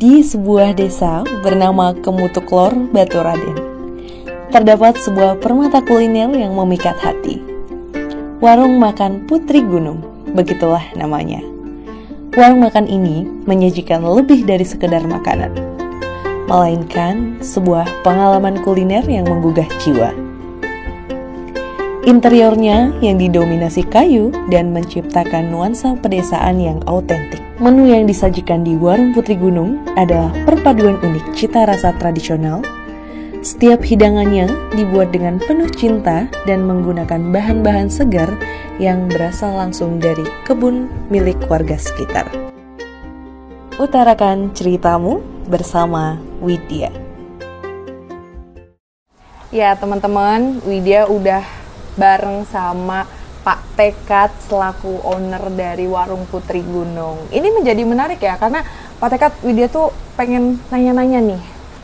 Di sebuah desa bernama Kemutuklor, Baturaden, terdapat sebuah permata kuliner yang memikat hati. Warung makan Putri Gunung, begitulah namanya. Warung makan ini menyajikan lebih dari sekedar makanan, melainkan sebuah pengalaman kuliner yang menggugah jiwa. Interiornya yang didominasi kayu dan menciptakan nuansa pedesaan yang autentik. Menu yang disajikan di Warung Putri Gunung adalah perpaduan unik cita rasa tradisional. Setiap hidangannya dibuat dengan penuh cinta dan menggunakan bahan-bahan segar yang berasal langsung dari kebun milik warga sekitar. Utarakan ceritamu bersama Widya. Ya teman-teman, Widya udah bareng sama Pak Tekad selaku owner dari Warung Putri Gunung. Ini menjadi menarik ya, karena Pak Tekad, Widya tuh pengen nanya-nanya nih.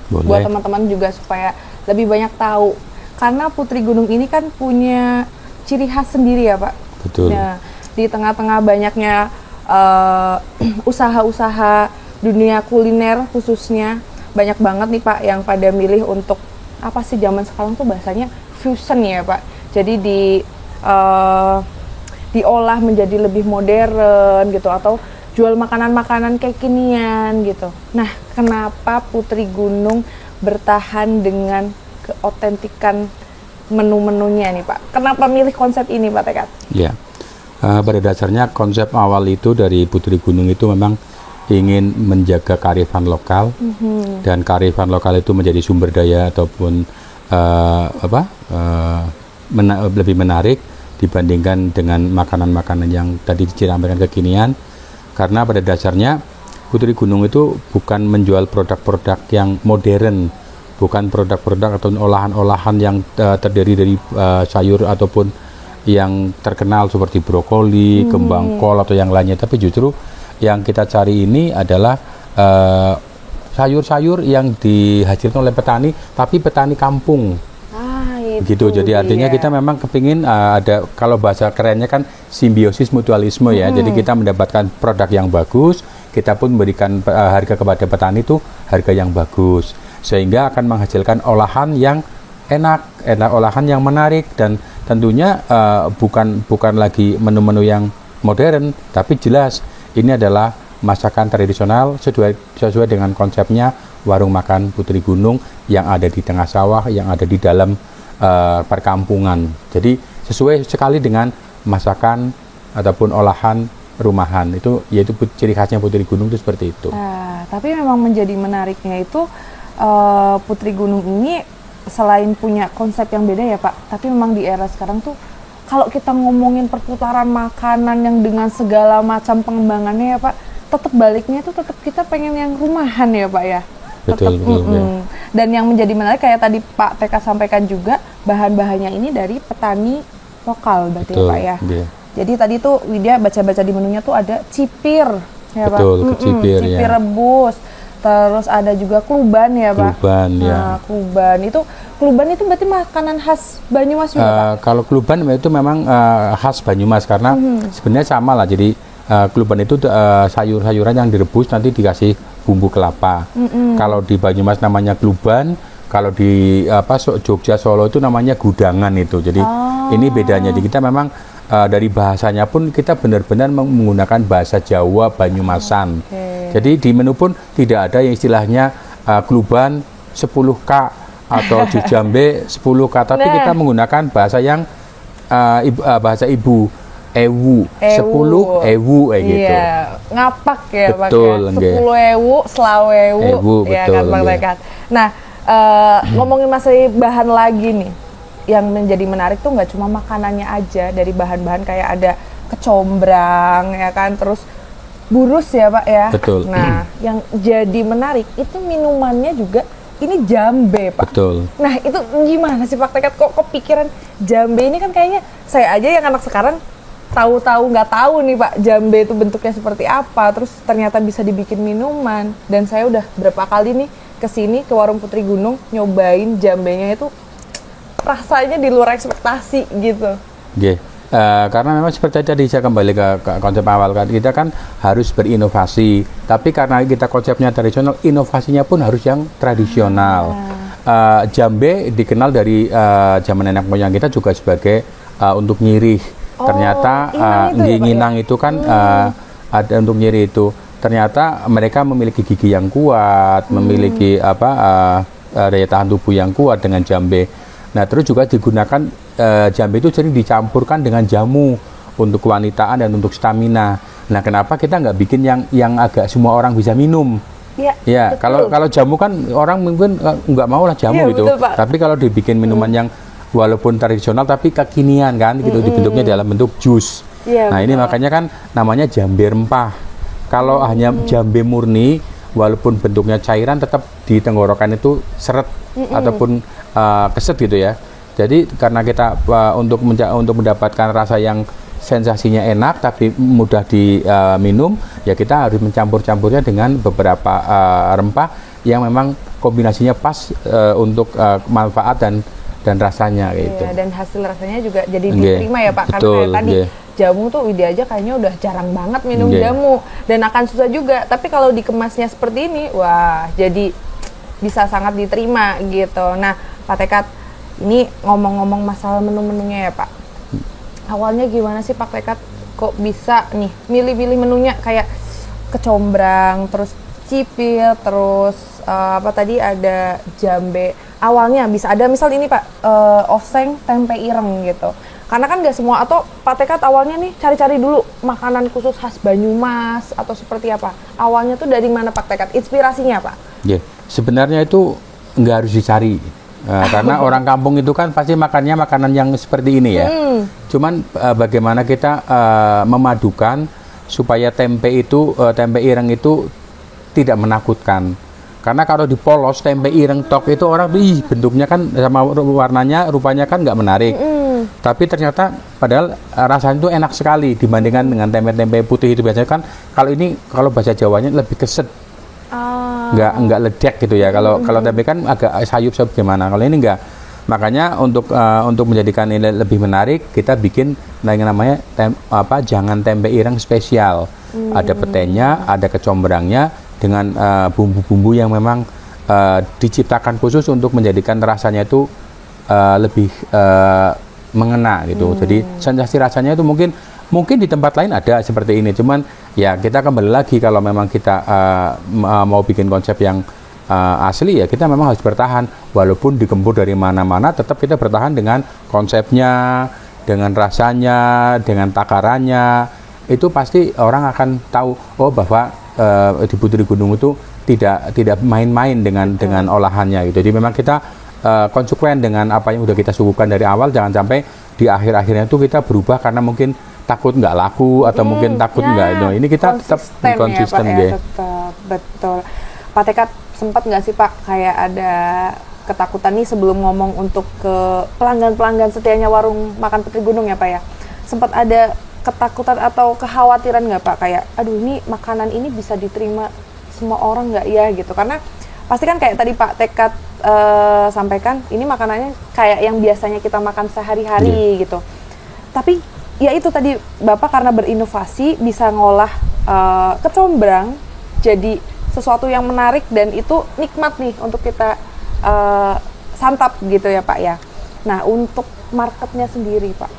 Boleh. Buat teman-teman juga supaya lebih banyak tahu. Karena Putri Gunung ini kan punya ciri khas sendiri ya Pak. Betul. Nah, di tengah-tengah banyaknya usaha-usaha dunia kuliner khususnya, banyak banget nih Pak yang pada milih untuk apa sih zaman sekarang tuh bahasanya fusion ya Pak. Jadi diolah menjadi lebih modern gitu, atau jual makanan-makanan kekinian gitu. Nah, kenapa Putri Gunung bertahan dengan keotentikan menu-menunya nih Pak? Kenapa milih konsep ini Pak Tekad? Ya, pada dasarnya konsep awal itu dari Putri Gunung itu memang ingin menjaga kearifan lokal, dan kearifan lokal itu menjadi sumber daya ataupun lebih menarik dibandingkan dengan makanan-makanan yang tadi diciramelkan kekinian. Karena pada dasarnya Putri Gunung itu bukan menjual produk-produk yang modern, bukan produk-produk atau olahan-olahan yang terdiri dari sayur ataupun yang terkenal seperti brokoli, kembang kol atau yang lainnya, tapi justru yang kita cari ini adalah sayur-sayur yang dihasilkan oleh petani, tapi petani kampung. Gitu, jadi artinya kita memang kepingin ada, kalau bahasa kerennya kan simbiosis mutualisme ya. Jadi kita mendapatkan produk yang bagus, kita pun memberikan harga kepada petani itu harga yang bagus, sehingga akan menghasilkan olahan yang enak, olahan yang menarik, dan tentunya bukan lagi menu-menu yang modern, tapi jelas ini adalah masakan tradisional sesuai dengan konsepnya Warung Makan Putri Gunung yang ada di tengah sawah, yang ada di dalam perkampungan. Jadi sesuai sekali dengan masakan ataupun olahan rumahan itu, yaitu ciri khasnya Putri Gunung itu seperti itu. Nah, tapi memang menjadi menariknya itu Putri Gunung ini selain punya konsep yang beda ya Pak, tapi memang di era sekarang tuh kalau kita ngomongin perputaran makanan yang dengan segala macam pengembangannya ya Pak, tetap baliknya itu tetap kita pengen yang rumahan ya Pak ya. Betul, ya. Dan yang menjadi menarik kayak tadi Pak Teka sampaikan juga, bahan-bahannya ini dari petani lokal berarti ya Pak ya. Yeah. Jadi tadi tuh Widya baca-baca di menunya tuh ada cipir ya Pak. Betul, cipir ya. Rebus. Terus ada juga kluban ya Pak. Kluban ya. Nah, kluban itu berarti makanan khas Banyumas juga Pak? Kalau kluban itu memang khas Banyumas, karena sebenarnya sama lah. Jadi kluban itu sayur-sayuran yang direbus nanti dikasih bumbu kelapa. Kalau di Banyumas namanya kluban, kalau di Jogja, Solo itu namanya gudangan itu. Jadi ini bedanya. Jadi kita memang dari bahasanya pun kita benar-benar menggunakan bahasa Jawa Banyumasan. Jadi di menu pun tidak ada yang istilahnya kluban 10K atau jujambe 10K, tapi kita menggunakan bahasa yang bahasa ibu. Ewu, 10 ewu gitu. Ngapak ya Pak betul, ya. 10 ewu, selawewu ya kan Bang Tekad. Nah, ngomongin masih bahan lagi nih, yang menjadi menarik tuh nggak cuma makanannya aja, dari bahan-bahan kayak ada kecombrang ya kan, terus burus ya Pak ya. Betul. Nah, yang jadi menarik itu minumannya juga. Ini jambe Pak. Betul. Nah itu gimana sih Pak Tekad, kok kepikiran jambe ini? Kan kayaknya saya aja yang anak sekarang tahu-tahu nggak tahu nih Pak, jambe itu bentuknya seperti apa, terus ternyata bisa dibikin minuman. Dan saya udah berapa kali nih kesini ke Warung Putri Gunung nyobain jambenya, itu rasanya di luar ekspektasi gitu. Karena memang seperti tadi saya kembali ke konsep awal kan, kita kan harus berinovasi. Tapi karena kita konsepnya tradisional, inovasinya pun harus yang tradisional. Jambe dikenal dari zaman nenek moyang kita juga sebagai untuk nyirih. Ternyata nginang itu kan ada untuk nyirih itu. Ternyata mereka memiliki gigi yang kuat, memiliki daya tahan tubuh yang kuat dengan jambe. Nah, terus juga digunakan jambe itu sering dicampurkan dengan jamu untuk kewanitaan dan untuk stamina. Nah, kenapa kita nggak bikin yang agak semua orang bisa minum? Ya, kalau jamu kan orang mungkin nggak mau lah jamu gitu. Betul, tapi kalau dibikin minuman yang walaupun tradisional tapi kekinian kan, gitu dibentuknya dalam bentuk jus. Nah, ini makanya kan namanya jambe rempah. Kalau hanya jambe murni, walaupun bentuknya cairan, tetap di tenggorokan itu seret ataupun keset gitu ya. Jadi karena kita untuk mendapatkan rasa yang sensasinya enak tapi mudah diminum, ya kita harus mencampur-campurnya dengan beberapa rempah yang memang kombinasinya pas untuk manfaat dan rasanya gitu. Iya, dan hasil rasanya juga jadi diterima ya Pak. Karena kayak tadi jamu tuh Widi aja kayaknya udah jarang banget minum jamu dan akan susah juga. Tapi kalau dikemasnya seperti ini, wah jadi bisa sangat diterima gitu. Nah, Pak Tekad, ini ngomong-ngomong masalah menu-menunya ya Pak. Awalnya gimana sih Pak Tekad kok bisa nih milih-milih menunya kayak kecombrang, terus cipil, terus apa tadi ada jambe. Awalnya bisa ada misal ini Pak, oseng tempe ireng gitu. Karena kan nggak semua, atau Pak Tekad awalnya nih cari-cari dulu makanan khusus khas Banyumas atau seperti apa? Awalnya tuh dari mana Pak Tekad? Inspirasinya Pak? Sebenarnya itu nggak harus dicari. Karena orang kampung itu kan pasti makannya makanan yang seperti ini ya. Cuman bagaimana kita memadukan supaya tempe ireng itu tidak menakutkan. Karena kalau dipolos tempe ireng tok itu orang bentuknya kan sama warnanya rupanya kan nggak menarik. Tapi ternyata padahal rasanya itu enak sekali dibandingkan dengan tempe-tempe putih itu biasanya kan kalau bahasa Jawanya lebih keset. Nggak ledek gitu ya. Kalau tempe kan agak sayup-sayup gimana. Kalau ini enggak. Makanya untuk menjadikan ini lebih menarik, kita bikin yang namanya jangan tempe ireng spesial. Ada petenya, ada kecombrangnya dengan bumbu-bumbu yang memang diciptakan khusus untuk menjadikan rasanya itu lebih mengena gitu. Jadi sensasi rasanya itu mungkin di tempat lain ada seperti ini, cuman ya kita kembali lagi kalau memang kita mau bikin konsep yang asli ya kita memang harus bertahan walaupun digempur dari mana-mana, tetap kita bertahan dengan konsepnya, dengan rasanya, dengan takarannya. Itu pasti orang akan tahu bahwa di Putri Gunung itu tidak main-main dengan olahannya gitu. Jadi memang kita konsekuen dengan apa yang udah kita suguhkan dari awal, jangan sampai di akhir-akhirnya itu kita berubah karena mungkin takut nggak laku atau mungkin takut nggak. Ini kita tetap konsisten ya. Tetap betul. Pak Tekad, sempat nggak sih Pak kayak ada ketakutan nih sebelum ngomong untuk ke pelanggan-pelanggan setianya warung makan Putri Gunung ya Pak ya? Sempat ada ketakutan atau kekhawatiran nggak Pak kayak aduh ini makanan ini bisa diterima semua orang nggak ya gitu? Karena pasti kan kayak tadi Pak Tekad sampaikan ini makanannya kayak yang biasanya kita makan sehari-hari gitu. Tapi ya itu tadi Bapak karena berinovasi bisa ngolah kecombrang jadi sesuatu yang menarik dan itu nikmat nih untuk kita santap gitu ya Pak ya. Nah untuk marketnya sendiri Pak,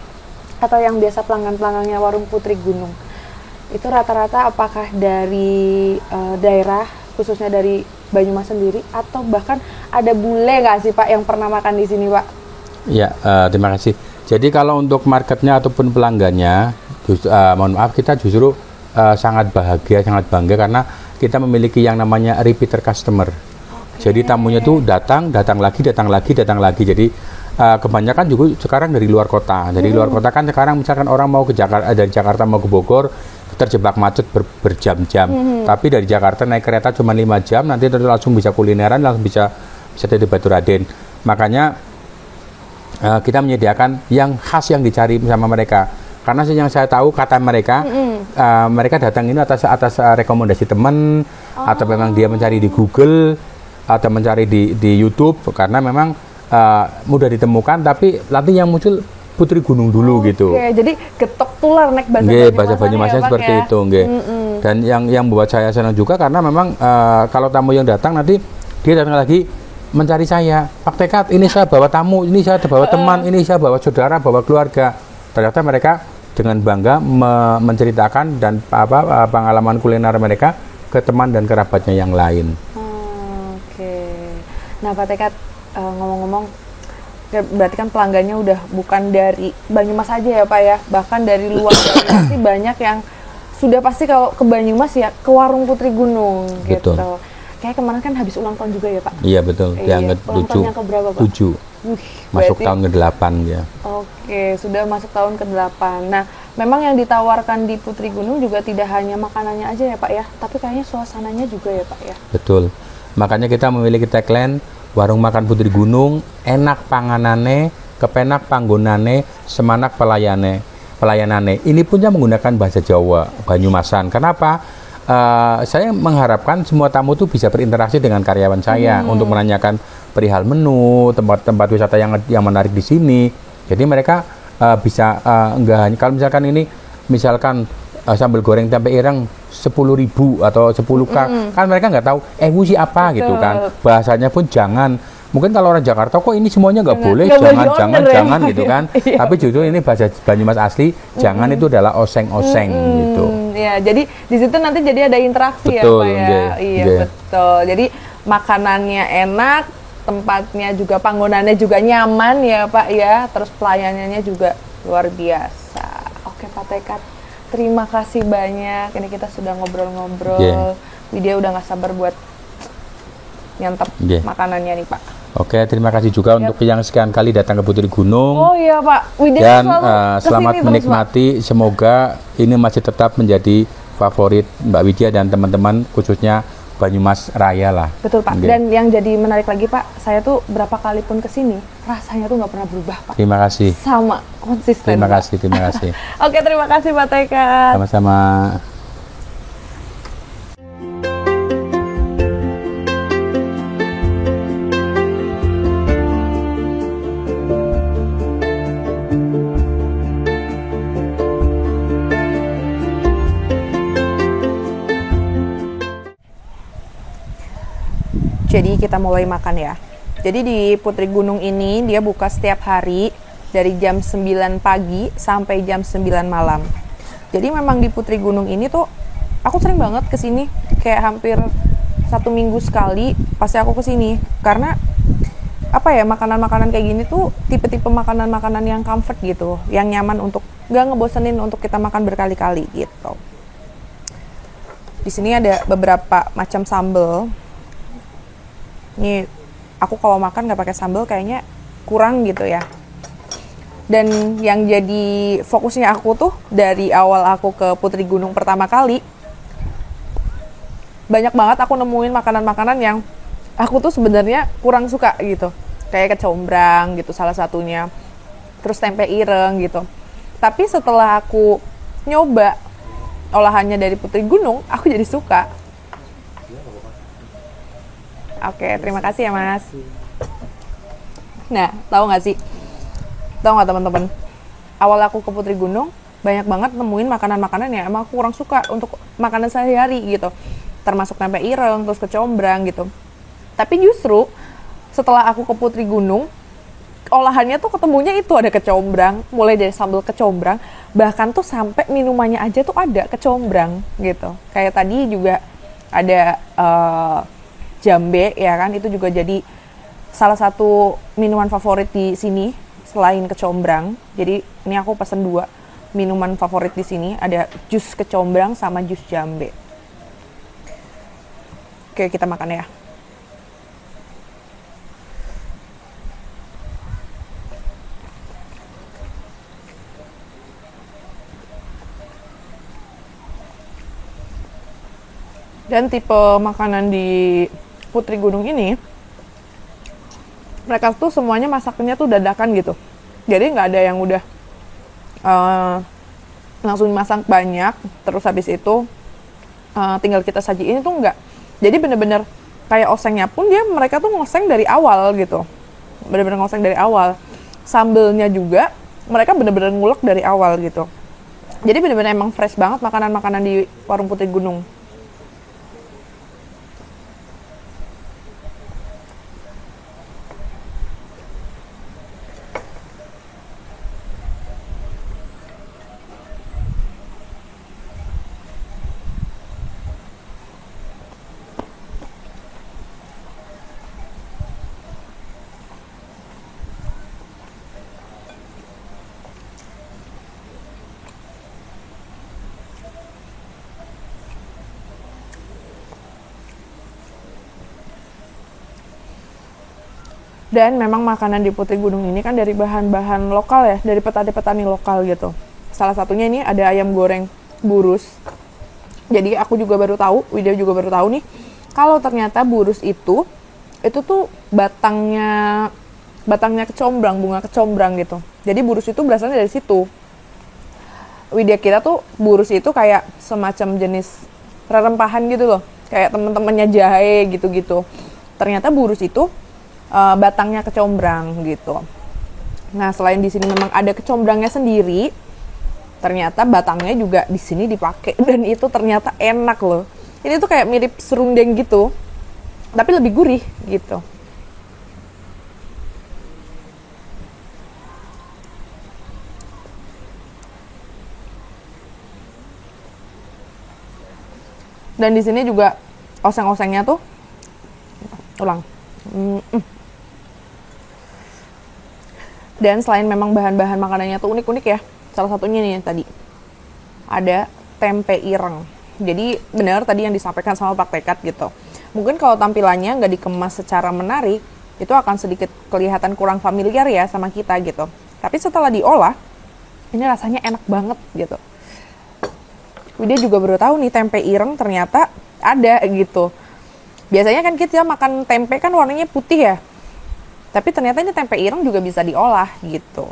atau yang biasa pelanggan-pelanggannya warung Putri Gunung, itu rata-rata apakah dari daerah khususnya dari Banyumas sendiri atau bahkan ada bule nggak sih Pak yang pernah makan di sini Pak? Ya, terima kasih. Jadi kalau untuk marketnya ataupun pelanggannya, mohon maaf kita justru sangat bahagia, sangat bangga karena kita memiliki yang namanya repeater customer. Jadi tamunya tuh datang lagi. Jadi kebanyakan juga sekarang dari luar kota. Dari luar kota kan sekarang misalkan orang mau ke Jakarta, dari Jakarta mau ke Bogor, terjebak macet berjam-jam. Tapi dari Jakarta naik kereta cuma 5 jam, nanti langsung bisa kulineran, langsung bisa dari Baturaden. Makanya kita menyediakan yang khas yang dicari sama mereka. Karena yang saya tahu kata mereka, mereka datang ini atas rekomendasi teman, atau memang dia mencari di Google atau mencari di YouTube karena memang mudah ditemukan, tapi nanti yang muncul putri gunung dulu gitu. Oke, jadi getok tular nek bahasa Nggih, bahasa Banyumasan Banyumasan seperti itu, nggih. Dan yang membuat saya senang juga karena memang kalau tamu yang datang nanti dia datang lagi mencari saya. Pak Tekad, ini saya bawa tamu, ini saya bawa teman, ini saya bawa saudara, bawa keluarga. Ternyata mereka dengan bangga menceritakan dan pengalaman kuliner mereka ke teman dan kerabatnya yang lain. Oke. Nah, Pak Tekad, ngomong-ngomong, berarti kan pelanggannya udah bukan dari Banyumas aja ya Pak ya, bahkan dari luar Banyumas sih banyak yang sudah pasti kalau ke Banyumas ya ke warung Putri Gunung. Betul. Gitu. Kayak kemarin kan habis ulang tahun juga ya Pak? Iya betul, yang ulang tahun yang keberapa Pak? 7. Masuk tahun ke-8 ya. Oke, sudah masuk tahun ke-8. Nah, memang yang ditawarkan di Putri Gunung juga tidak hanya makanannya aja ya Pak ya, tapi kayaknya suasananya juga ya Pak ya. Betul. Makanya kita memiliki tagline warung makan Putri Gunung, enak panganane, kepenak panggonane, semanak pelayanane. Ini punya menggunakan bahasa Jawa, Banyumasan. Kenapa? Saya mengharapkan semua tamu itu bisa berinteraksi dengan karyawan saya untuk menanyakan perihal menu, tempat-tempat wisata yang menarik di sini. Jadi mereka bisa enggak hanya kalau misalkan sambal goreng tempe ireng 10.000 atau 10K, kan mereka nggak tahu wusi apa. Betul. Gitu kan. Bahasanya pun jangan. Mungkin kalau orang Jakarta kok ini semuanya nggak boleh, jangan gitu kan. Tapi justru ini bahasa Banyumas asli, jangan itu adalah oseng-oseng gitu. Ya, jadi di situ nanti jadi ada interaksi. Betul, ya Pak ya. Iya, betul. Jadi makanannya enak, tempatnya juga, panggonannya juga nyaman ya Pak ya. Terus pelayanannya juga luar biasa. Oke Pak Tekad, terima kasih banyak. Ini kita sudah ngobrol-ngobrol. Widya udah nggak sabar buat nyantap makanannya nih Pak. Oke, terima kasih juga untuk yang sekian kali datang ke Putri Gunung. Oh iya Pak, dan selamat menikmati. Semoga ini masih tetap menjadi favorit Mbak Widya dan teman-teman, khususnya Banyumas Raya lah. Betul Pak. Dan yang jadi menarik lagi Pak, saya tuh berapa kali pun kesini, rasanya tuh nggak pernah berubah Pak. Terima kasih. Sama, konsisten. Terima kasih. Oke, terima kasih Pak Tekad. Sama-sama. Jadi kita mulai makan ya. Jadi di Putri Gunung ini dia buka setiap hari dari jam 9 pagi sampai jam 9 malam. Jadi memang di Putri Gunung ini tuh aku sering banget kesini, kayak hampir 1 minggu sekali pasti aku kesini. Karena apa ya, makanan-makanan kayak gini tuh tipe-tipe makanan-makanan yang comfort gitu, yang nyaman untuk gak ngebosenin untuk kita makan berkali-kali gitu. Di sini ada beberapa macam sambal. Nih, aku kalau makan nggak pakai sambal kayaknya kurang gitu ya. Dan yang jadi fokusnya aku tuh dari awal aku ke Putri Gunung pertama kali, banyak banget aku nemuin makanan-makanan yang aku tuh sebenarnya kurang suka gitu. Kayak kecombrang gitu salah satunya. Terus tempe ireng gitu. Tapi setelah aku nyoba olahannya dari Putri Gunung, aku jadi suka. Oke, terima kasih ya Mas. Nah, tahu nggak sih? Tahu nggak teman-teman? Awal aku ke Putri Gunung, banyak banget nemuin makanan-makanan yang emang aku kurang suka untuk makanan sehari-hari gitu. Termasuk tempe ireng, terus kecombrang gitu. Tapi justru setelah aku ke Putri Gunung, olahannya tuh ketemunya itu ada kecombrang, mulai dari sambal kecombrang, bahkan tuh sampai minumannya aja tuh ada kecombrang gitu. Kayak tadi juga ada jambe ya kan, itu juga jadi salah satu minuman favorit di sini selain kecombrang. Jadi ini aku pesen 2 minuman favorit di sini, ada jus kecombrang sama jus jambe. Oke, kita makan ya. Dan tipe makanan di Putri Gunung ini, mereka tuh semuanya masaknya tuh dadakan gitu. Jadi nggak ada yang udah langsung masak banyak, terus habis itu tinggal kita sajiin, itu enggak. Jadi bener-bener kayak osengnya pun mereka tuh ngoseng dari awal gitu. Bener-bener ngoseng dari awal. Sambelnya juga mereka bener-bener ngulek dari awal gitu. Jadi bener-bener emang fresh banget makanan-makanan di warung Putri Gunung. Dan memang makanan di Putri Gunung ini kan dari bahan-bahan lokal ya, dari petani-petani lokal gitu. Salah satunya ini ada ayam goreng burus. Jadi aku juga baru tahu, Widya juga baru tahu nih, kalau ternyata burus itu tuh batangnya kecombrang, bunga kecombrang gitu. Jadi burus itu berasalnya dari situ. Widya kira tuh burus itu kayak semacam jenis rerempahan gitu loh, kayak temen-temennya jahe gitu-gitu. Ternyata burus itu batangnya kecombrang gitu. Nah, selain di sini memang ada kecombrangnya sendiri, ternyata batangnya juga di sini dipakai dan itu ternyata enak loh. Ini tuh kayak mirip serundeng gitu, tapi lebih gurih gitu. Dan di sini juga oseng-osengnya tuh ulang. Dan selain memang bahan-bahan makanannya tuh unik-unik ya, salah satunya nih tadi ada tempe ireng. Jadi benar tadi yang disampaikan sama Pak Tekat gitu. Mungkin kalau tampilannya nggak dikemas secara menarik, itu akan sedikit kelihatan kurang familiar ya sama kita gitu. Tapi setelah diolah, ini rasanya enak banget gitu. Widya juga baru tahu nih tempe ireng ternyata ada gitu. Biasanya kan kita makan tempe kan warnanya putih ya. Tapi ternyata ini tempe ireng juga bisa diolah gitu.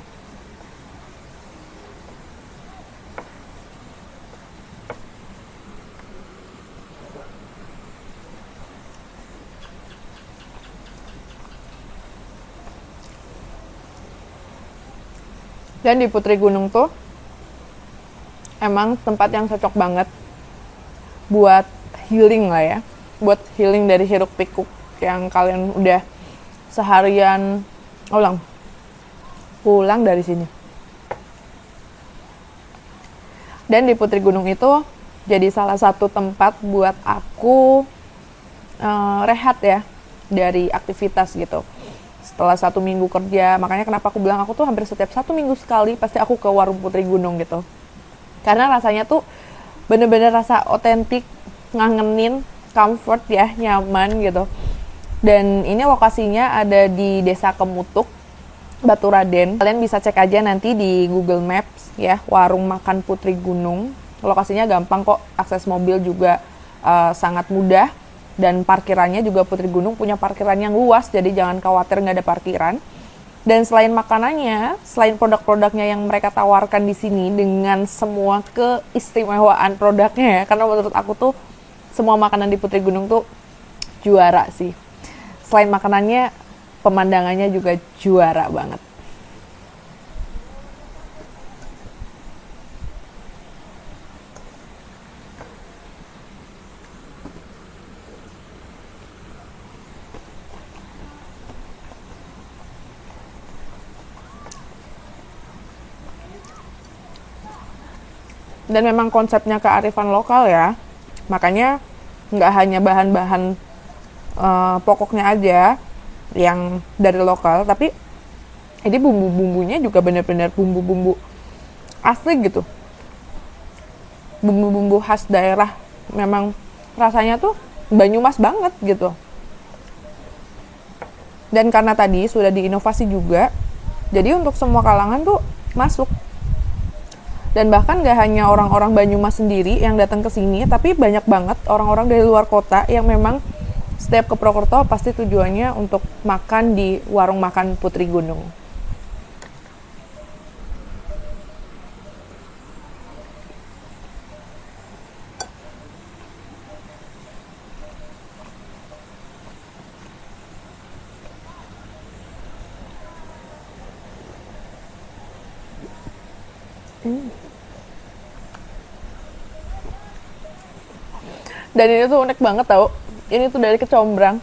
Dan di Putri Gunung tuh emang tempat yang cocok banget buat healing lah ya. Buat healing dari hiruk pikuk yang kalian udah seharian pulang dari sini. Dan di Putri Gunung itu jadi salah satu tempat buat aku rehat ya dari aktivitas gitu. Setelah 1 minggu kerja, makanya kenapa aku bilang aku tuh hampir setiap 1 minggu sekali pasti aku ke warung Putri Gunung gitu. Karena rasanya tuh bener-bener rasa otentik, ngangenin, comfort ya, nyaman gitu. Dan ini lokasinya ada di Desa Kemutuk, Baturaden. Kalian bisa cek aja nanti di Google Maps ya, warung makan Putri Gunung. Lokasinya gampang kok, akses mobil juga sangat mudah. Dan parkirannya juga Putri Gunung punya parkiran yang luas, jadi jangan khawatir nggak ada parkiran. Dan selain makanannya, selain produk-produknya yang mereka tawarkan di sini dengan semua keistimewaan produknya ya, karena menurut aku tuh semua makanan di Putri Gunung tuh juara sih. Selain makanannya, pemandangannya juga juara banget. Dan memang konsepnya kearifan lokal ya, makanya nggak hanya bahan-bahan pokoknya aja yang dari lokal, tapi ini bumbu-bumbunya juga benar-benar bumbu-bumbu asli gitu, bumbu-bumbu khas daerah, memang rasanya tuh Banyumas banget gitu. Dan karena tadi sudah diinovasi juga, jadi untuk semua kalangan tuh masuk. Dan bahkan gak hanya orang-orang Banyumas sendiri yang datang ke sini, tapi banyak banget orang-orang dari luar kota yang memang setiap ke Purwokerto pasti tujuannya untuk makan di warung makan Putri Gunung. Dan ini tuh unik banget tau. Ini tuh dari kecombrang.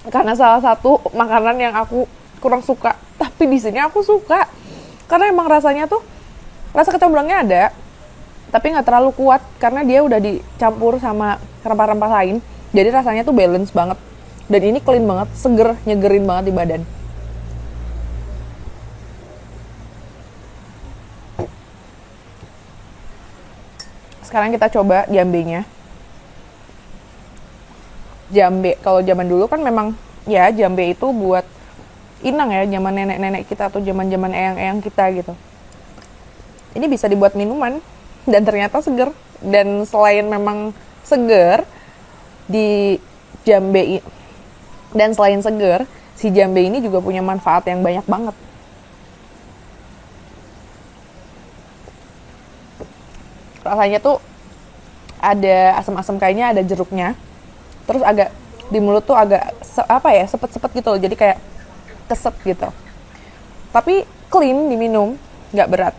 Karena salah satu makanan yang aku kurang suka, tapi di sini aku suka. Karena emang rasanya tuh, rasa kecombrangnya ada, tapi nggak terlalu kuat karena dia udah dicampur sama rempah-rempah lain. Jadi rasanya tuh balance banget. Dan ini clean banget, seger, nyegerin banget di badan. Sekarang kita coba jambenya. Jambe, kalau zaman dulu kan memang ya jambe itu buat inang ya, zaman nenek-nenek kita atau zaman-zaman eyang-eyang kita gitu. Ini bisa dibuat minuman dan ternyata seger. Dan selain memang seger di jambe dan selain seger, si jambe ini juga punya manfaat yang banyak banget. Rasanya tuh ada asam-asam kayaknya, ada jeruknya. Terus agak di mulut tuh agak sepet-sepet gitu loh, jadi kayak keset gitu. Tapi clean diminum, nggak berat.